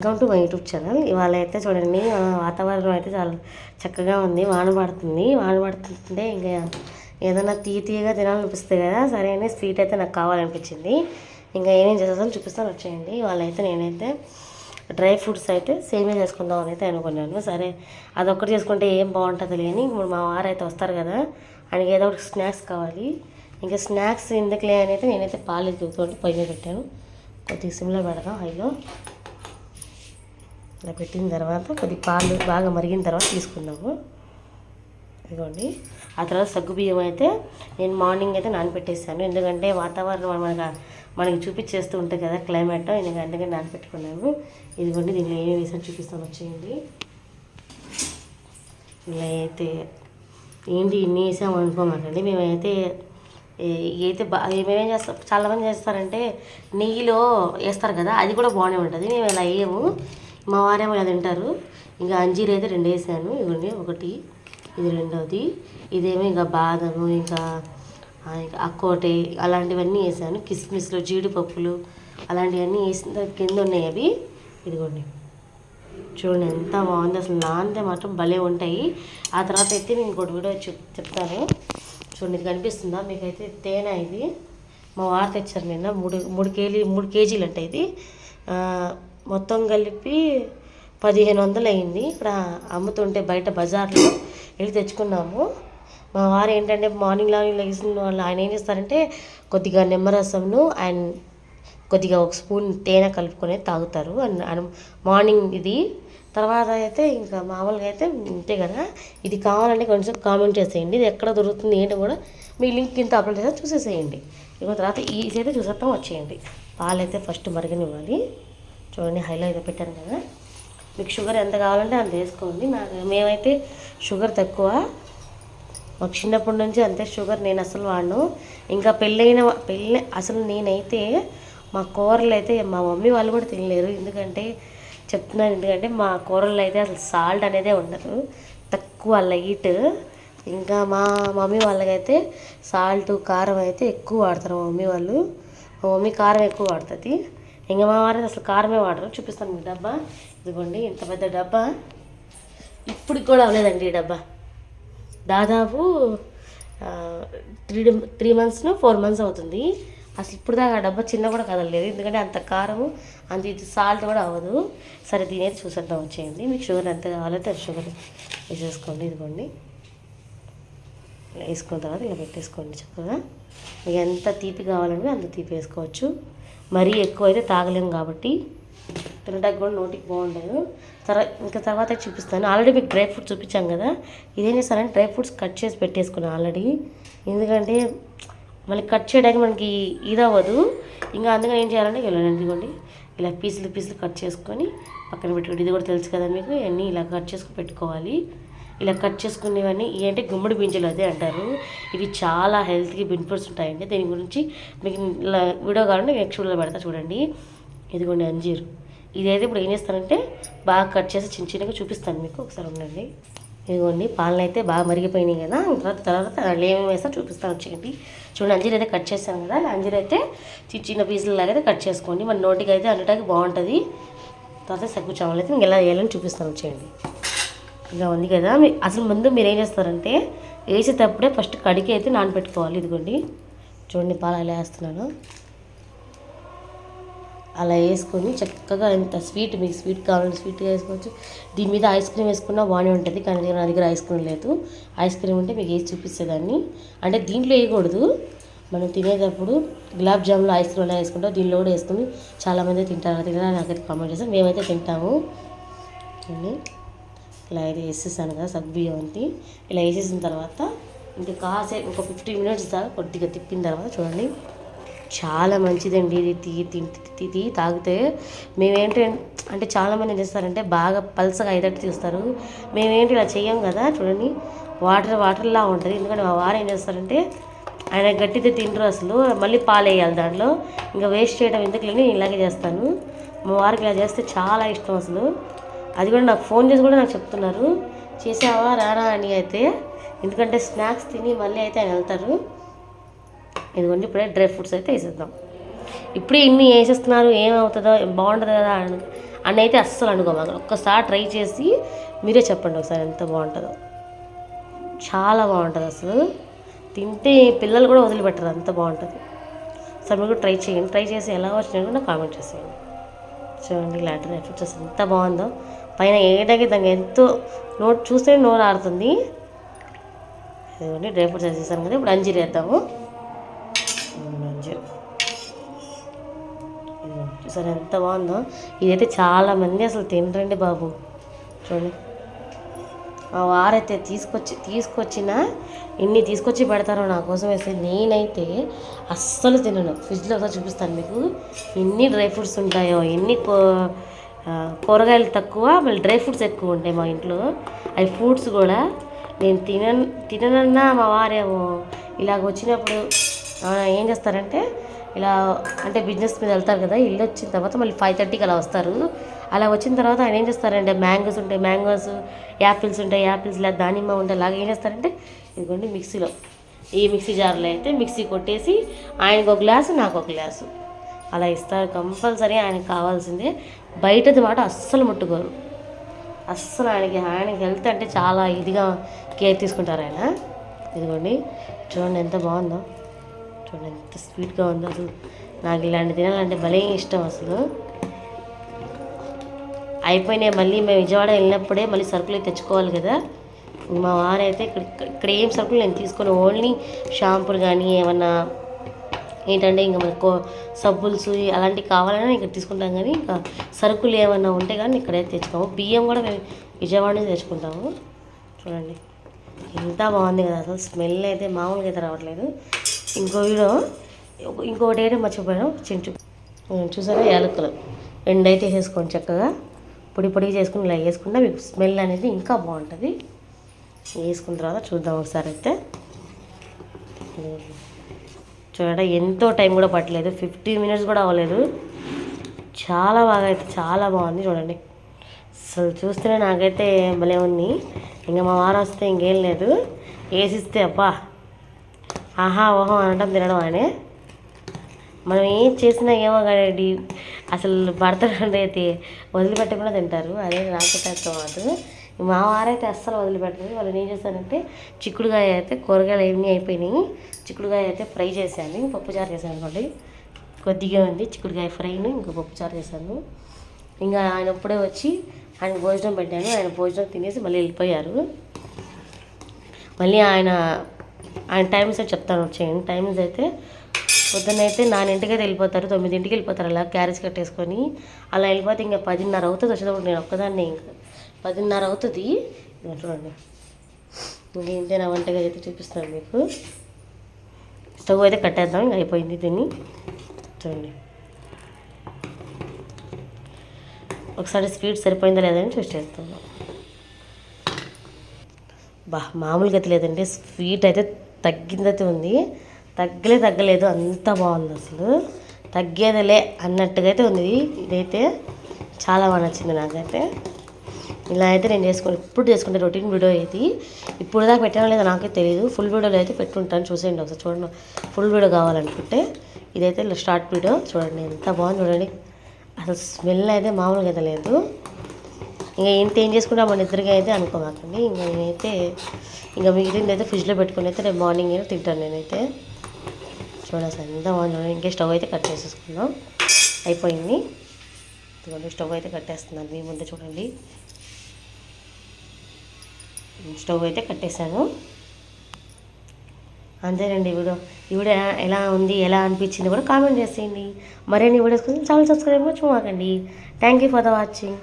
Welcome to my YouTube channel. ఇవాళ అయితే చూడండి, వాతావరణం అయితే చాలా చక్కగా ఉంది. వాన పడుతుంటే ఇంకా ఏదైనా తీయగా తినాలనిపిస్తుంది కదా, సరే అని స్వీట్ అయితే నాకు కావాలనిపించింది. ఇంకా ఏమేమి చేస్తాను చూపిస్తాను, వచ్చేయండి. ఇవాళ అయితే నేనైతే డ్రై ఫ్రూట్స్ అయితే సేమియా చేసుకుందామని అయితే అనుకున్నాను. సరే అదొక్కటి చేసుకుంటే ఏం బాగుంటుంది లేని, ఇప్పుడు మా వారు అయితే వస్తారు కదా, ఆయనకి ఏదో ఒకటి స్నాక్స్ కావాలి. ఇంకా స్నాక్స్ ఎందుకులే అని అయితే నేనైతే పాలు తోటి పొయ్యి మీద పెట్టాను. కొద్దిగా సిమ్లో పెడదాం, హైలో. ఇలా పెట్టిన తర్వాత కొద్ది పాలు బాగా మరిగిన తర్వాత తీసుకుందాము. ఇదిగోండి. ఆ తర్వాత సగ్గుబియ్యం అయితే నేను మార్నింగ్ అయితే నానబెట్టేసాను, ఎందుకంటే వాతావరణం మనకి చూపించేస్తూ ఉంటుంది కదా క్లైమేట్, అందుకని నానబెట్టుకున్నాను. ఇదిగోండి, దీనిలో ఏమేమి వేసాను చూపిస్తాను, వచ్చేయండి. ఇలా అయితే ఏంటి ఇన్ని వేసాము అనుకోమాకండి. మేమైతే మేమేం చేస్తాం, చాలామంది చేస్తారంటే నెయ్యిలో వేస్తారు కదా, అది కూడా బాగానే ఉంటుంది. మేము ఇలా వేయము, మా వారేమో ఇలా తింటారు. ఇంకా అంజీర్ అయితే 2 వేసాను. ఇవ్వండి, ఒకటి, ఇది రెండోది. ఇదేమో ఇంకా బాదము, ఇంకా అక్కోటి అలాంటివన్నీ వేసాను. కిస్మిస్లు, జీడిపప్పులు అలాంటివన్నీ వేసిన కింద ఉన్నాయి అవి. ఇదిగోండి, చూడండి ఎంత బాగుంది అసలు. నానితే మాత్రం భలే ఉంటాయి. ఆ తర్వాత అయితే నేను ఇంకోటి వీడియో చెప్తాను. చూడండి, ఇది కనిపిస్తుందా మీకైతే? తేనె ఇది మా వారు తెచ్చారు నిన్న. 3 కేజీలు అంటే ఇది మొత్తం కలిపి 1500 అయింది. ఇక్కడ అమ్ముతుంటే బయట బజార్లో వెళ్ళి తెచ్చుకున్నాము. మా వారు ఏంటంటే మార్నింగ్ లేచిన వాళ్ళు ఆయన ఏం చేస్తారంటే కొద్దిగా నిమ్మరసంను అండ్ కొద్దిగా 1 స్పూన్ తేనె కలుపుకొని తాగుతారు మార్నింగ్ ఇది. తర్వాత అయితే ఇంకా మామూలుగా అయితే ఇంతే కదా. ఇది కావాలంటే కొంచెం కామెంట్ చేసేయండి, ఇది ఎక్కడ దొరుకుతుంది ఏంటో కూడా మీ లింక్ కింద అప్లోడ్ చేస్తే చూసేసేయండి. ఇక తర్వాత ఈజీ అయితే చూసేస్తాం, వచ్చేయండి. పాలైతే ఫస్ట్ మరగనివ్వాలి. చూడండి, హైలో అయితే పెట్టాను కదా. మీకు షుగర్ ఎంత కావాలంటే అంత వేసుకోండి. మేమైతే షుగర్ తక్కువ, మాకు చిన్నప్పటి నుంచి అంతే షుగర్ నేను అసలు వాడను. ఇంకా పెళ్ళి అసలు నేనైతే మా కూరలు అయితే మా మమ్మీ వాళ్ళు కూడా తినలేరు. ఎందుకంటే మా కూరల్లో అయితే అసలు సాల్ట్ అనేదే ఉండదు, తక్కువ లైట్. ఇంకా మా మమ్మీ వాళ్ళకైతే సాల్ట్ కారం అయితే ఎక్కువ వాడతారు. మా మమ్మీ కారం ఎక్కువ వాడుతుంది. ఇంకా మా వారు అసలు కారమే వాడరు. చూపిస్తాను మీకు డబ్బా. ఇదిగోండి, ఇంత పెద్ద డబ్బా. ఇప్పటికి కూడా అవ్వలేదండి ఈ డబ్బా. దాదాపు 3 months 4 months అవుతుంది. అసలు ఇప్పుడు దాకా ఆ డబ్బా చిన్న కూడా కదలలేదు, ఎందుకంటే అంత కారము అంత ఇది సాల్ట్ కూడా అవ్వదు. సరే దీనైతే చూసేద్దాం, వచ్చేయండి. మీకు షుగర్ ఎంత కావాలంటే అది షుగర్ వేసేసుకోండి. ఇదిగోండి, ఇలా వేసుకున్న తర్వాత ఇలా పెట్టేసుకోండి చక్కగా. మీకు ఎంత తీపి కావాలంటే అంత తీపి వేసుకోవచ్చు. మరీ ఎక్కువ అయితే తాగలేము కాబట్టి తినడానికి కూడా నోటికి బాగుండదు. తర్వాత చూపిస్తాను. ఆల్రెడీ మీకు డ్రై ఫ్రూట్స్ చూపించాం కదా, ఇదేం చేస్తానంటే డ్రై ఫ్రూట్స్ కట్ చేసి పెట్టేసుకున్నాను ఆల్రెడీ, ఎందుకంటే మళ్ళీ కట్ చేయడానికి మనకి ఇది అవ్వదు. ఇంకా అందుకని ఏం చేయాలంటే ఇదిగోండి, ఇలా పీసులు కట్ చేసుకొని పక్కన పెట్టుకోండి. ఇది కూడా తెలుసు కదా మీకు, ఇవన్నీ ఇలా కట్ చేసుకుని పెట్టుకోవాలి. ఇలా కట్ చేసుకునేవన్నీ ఏంటంటే గుమ్మడి గింజలు అదే అంటారు. ఇవి చాలా హెల్త్కి బెనిఫిట్స్ ఉంటాయండి. దీని గురించి మీకు వీడియో కావాలంటే నెక్స్ట్ వీడియోలో పెడతా చూడండి. ఇదిగోండి అంజీరు. ఇదైతే ఇప్పుడు ఏం చేస్తానంటే బాగా కట్ చేసి చిన్నగా చూపిస్తాను మీకు, ఒకసారి ఉండండి. ఇదిగోండి, పాలన అయితే బాగా మరిగిపోయినాయి కదా. తర్వాత ఏమేమి వేస్తాను చూపిస్తాను, వచ్చేయండి. చూడండి, అంజీర్ అయితే కట్ చేస్తాను కదా. అంజీర్ అయితే చిన్న పీసుల లాగా అయితే కట్ చేసుకోండి, మన నోటికి అయితే అన్నిటికీ బాగుంటుంది. తర్వాత సగ్గు చావలు అయితే ఇంక ఎలా వేయాలని చూపిస్తాను, వచ్చేయండి. ఇలా ఉంది కదా. అసలు ముందు మీరు ఏం చేస్తారంటే వేసేటప్పుడే ఫస్ట్ కడిగి అయితే నానబెట్టుకోవాలి. ఇదిగోండి, చూడండి పాలు ఎలా వేస్తున్నాను. అలా వేసుకొని చక్కగా ఎంత మీకు స్వీట్ కావాలంటే స్వీట్గా వేసుకోవచ్చు. దీని మీద ఐస్ క్రీమ్ వేసుకున్నా బాగానే ఉంటుంది, కానీ నా దగ్గర ఐస్ క్రీమ్ లేదు. ఐస్ క్రీమ్ ఉంటే మీకు వేసి చూపిస్తుందాన్ని. అంటే దీంట్లో వేయకూడదు, మనం తినేటప్పుడు గులాబ్ జాములు ఐస్ క్రీమ్ ఎలా వేసుకుంటాం దీనిలో కూడా వేసుకుని చాలామంది తింటారు. నాకైతే కామెంట్ చేస్తాం, మేమైతే తింటాము. ఇలా అయితే వేసేసాను కదా సగ్గుబియ్యం అంతా. ఇలా వేసేసిన తర్వాత ఇంకా కాసేపు ఒక 15 minutes దాకా కొద్దిగా తిప్పిన తర్వాత చూడండి, చాలా మంచిదండి ఇది తాగితే. మేమేంటి అంటే చాలామంది ఏం చేస్తారంటే బాగా పల్సగా అయ్యేటట్టు తీస్తారు. మేమేంటి ఇలా చెయ్యం కదా. చూడండి, వాటర్లా ఉంటుంది. ఎందుకంటే మా వారు ఏం చేస్తారంటే ఆయన గట్టితో తింటారు అసలు, మళ్ళీ పాలు వేయాలి దాంట్లో. ఇంకా వేస్ట్ చేయడం ఎందుకు లేని ఇలాగే చేస్తాను. మా వారికి ఇలా చేస్తే చాలా ఇష్టం అసలు. అది కూడా నాకు ఫోన్ చేసి కూడా నాకు చెప్తున్నారు, చేసావా రారా అని అయితే. ఎందుకంటే స్నాక్స్ తిని మళ్ళీ అయితే ఆయన వెళ్తారు. ఇదిగోండి, ఇప్పుడే డ్రై ఫ్రూట్స్ అయితే వేసేద్దాం. ఇప్పుడే ఇన్ని వేసేస్తున్నారు, ఏమవుతుందో బాగుంటుంది కదా అని అయితే అస్సలు అనుకోమాక. ఒక్కసారి ట్రై చేసి మీరే చెప్పండి ఒకసారి ఎంత బాగుంటుందో. చాలా బాగుంటుంది అసలు, తింటే పిల్లలు కూడా వదిలిపెట్టరు, అంత బాగుంటుంది. సరే మీరు కూడా ట్రై చేయండి. ట్రై చేసి ఎలా వచ్చినాయో నాకు కామెంట్ చేసేయండి. చూడండి ఇలా డ్రై ఫ్రూట్స్ అసలు ఎంత బాగుందో. పైన ఏడాకి దానికి ఎంతో చూస్తే నోరు ఆడుతుంది. ఇదిగోండి డ్రై ఫ్రూట్స్ వేసేసాను కదా. ఇప్పుడు అంజీర్ వేద్దాము. అంజీర్ చూసారు ఎంత బాగుందో. ఇదైతే చాలామంది అసలు తినరండి బాబు. చూడండి మా వారైతే తీసుకొచ్చిన ఎన్ని తీసుకొచ్చి పెడతారో నా కోసం వేస్తే నేనైతే అస్సలు తినను. ఫ్రిడ్జ్లో ఒకసారి చూపిస్తాను మీకు ఎన్ని డ్రై ఫ్రూట్స్ ఉంటాయో, ఎన్ని కూరగాయలు తక్కువ మళ్ళీ డ్రై ఫ్రూట్స్ ఎక్కువ ఉంటాయి మా ఇంట్లో. అవి ఫ్రూట్స్ కూడా నేను తిననన్నా మా వారేమో ఇలాగ వచ్చినప్పుడు ఏం చేస్తారంటే ఇలా అంటే బిజినెస్ మీద వెళ్తారు కదా, ఇల్లు వచ్చిన తర్వాత మళ్ళీ 5:30కి అలా వస్తారు. అలా వచ్చిన తర్వాత ఆయన ఏం చేస్తారంటే మ్యాంగోస్ ఉంటాయి, మ్యాంగోస్, యాపిల్స్ ఉంటాయి, యాపిల్స్ ఇలా దానిమ్మ ఉంటాయి. అలాగే ఏం చేస్తారంటే ఇదిగోండి మిక్సీలో ఈ మిక్సీ జార్లో అయితే మిక్సీ కొట్టేసి ఆయనకు ఒక గ్లాసు నాకు ఒక గ్లాసు అలా ఇస్తారు. కంపల్సరీ ఆయనకు కావాల్సిందే. బయటది మాట అస్సలు ముట్టుకోరు. అస్సలు ఆయనకి హెల్త్ అంటే చాలా ఇదిగా కేర్ తీసుకుంటారు ఆయన. ఇదిగోండి చూడండి ఎంత బాగుందో, చూడండి ఎంత స్వీట్గా ఉందో. అసలు నాకు ఇలాంటి తినాలంటే భలే ఇష్టం అసలు. అయిపోయినాయి. మళ్ళీ మేము విజయవాడ వెళ్ళినప్పుడే మళ్ళీ సరుకులు తెచ్చుకోవాలి కదా. మా వారైతే ఇక్కడ ఏం సరుకులు నేను తీసుకొని ఓన్లీ షాంపూలు కానీ ఏమన్నా ఏంటంటే ఇంకా మనకు సబ్బుల్స్ అలాంటివి కావాలన్నా ఇక్కడ తీసుకుంటాం. కానీ ఇంకా సరుకులు ఏమన్నా ఉంటే కానీ ఇక్కడైతే తెచ్చుకోము. బియ్యం కూడా మేము విజయవాడ నుంచి తెచ్చుకుంటాము. చూడండి ఎంత బాగుంది కదా అసలు. స్మెల్ అయితే మామూలుగా అయితే రావట్లేదు. ఇంకొకటి అయితే మర్చిపోయాను, చించు చూసారా యాలకులు 2 అయితే వేసుకోండి. చక్కగా పొడి చేసుకుని ఇలా వేసుకుంటే మీకు స్మెల్ అనేది ఇంకా బాగుంటుంది. వేసుకున్న తర్వాత చూద్దాం ఒకసారి అయితే. చూడండి ఎంతో టైం కూడా పట్టలేదు, 15 మినిట్స్ కూడా అవ్వలేదు. చాలా బాగా అయితే చాలా బాగుంది. చూడండి అసలు చూస్తేనే నాకైతే భలే ఉంది. ఇంకా మా వారు వస్తే ఇంకేం లేదు, వేసిస్తే అబ్బా ఆహా ఓహో అనడం తినడం ఆయనే. మనం ఏం చేసినా ఏమో కానీ అసలు భర్తలు అయితే వదిలిపెట్టకుండా తింటారు. అదే నాకైతే అర్థం కాదు. మా వారైతే అస్సలు వదిలిపెట్టదు. వాళ్ళు ఏం చేస్తారంటే చిక్కుడుకాయ అయితే కూరగాయలు ఏమీ అయిపోయినాయి, చిక్కుడుకాయ అయితే ఫ్రై చేశాను, పప్పుచారు చేశాను అనుకోండి. కొద్దిగా ఉంది చిక్కుడుకాయ ఫ్రైను, ఇంకా పప్పుచారు చేశాను. ఇంకా ఆయన ఇప్పుడే వచ్చి ఆయన భోజనం పెట్టాను. ఆయన భోజనం తినేసి మళ్ళీ వెళ్ళిపోయారు. మళ్ళీ ఆయన టైమ్స్ అయితే చెప్తాను వచ్చేయండి. టైమ్స్ అయితే పొద్దున్నైతే 9ంటికి అయితే వెళ్ళిపోతారు, 9ంటికి వెళ్ళిపోతారు. అలా క్యారేజ్ కట్టేసుకొని అలా వెళ్ళిపోతే ఇంకా 10:30 అవుతుంది వచ్చేటప్పుడు. నేను ఒక్కదాన్ని ఇంకా 10:30 అవుతుంది. చూడండి ఇంకేంటే నా వంటగా అయితే చూపిస్తాను మీకు. స్టవ్ అయితే కట్టేద్దాం, ఇంకా అయిపోయింది దీన్ని. చూడండి ఒకసారి స్వీట్ సరిపోయిందా లేదని చూసి చేస్తాను. మామూలుగా అయితే లేదంటే స్వీట్ అయితే తగ్గిందైతే ఉంది, తగ్గలేదు, అంత బాగుంది అసలు. తగ్గేదిలే అన్నట్టుగా అయితే ఉంది. ఇదైతే చాలా బాగా నచ్చింది నాకైతే. ఇలా అయితే నేను ఇప్పుడు చేసుకుంటే రొటీన్ వీడియో అయితే ఇప్పుడు దాకా పెట్టానో లేదో నాకే తెలియదు. ఫుల్ వీడియోలో అయితే పెట్టుంటాను, చూసేయండి ఒకసారి. చూడండి ఫుల్ వీడియో కావాలనుకుంటే ఇదైతే స్టార్ట్ వీడియో. చూడండి ఎంత బాగుంది చూడండి. అసలు స్మెల్ అయితే మామూలుగా అయితే లేదు. ఇంకా ఏం చేసుకుంటాం మన ఇద్దరికి అయితే అనుకోమాకండి. ఇంకా నేనైతే ఇంకా మిగిలింది అయితే ఫ్రిడ్జ్లో పెట్టుకుని అయితే రేపు మార్నింగ్ అయినా తింటాను నేనైతే. చూడండి అసలు ఎంత బాగుంది. ఇంకే స్టవ్ అయితే కట్ చేసేసుకున్నాం, అయిపోయింది. ఇదిగోండి స్టవ్ అయితే కట్టేస్తున్నాను మీ ముందే. చూడండి స్టవ్ అయితే కట్టేశాను. అంతేనండి. ఈ వీడియో ఎలా ఉంది, ఎలా అనిపించింది కూడా కామెంట్ చేసేయండి. మరిన్ని వీడియోస్ కోసం ఛానల్ సబ్స్క్రైబ్ మర్చిపోకండి. Thank you for the watching.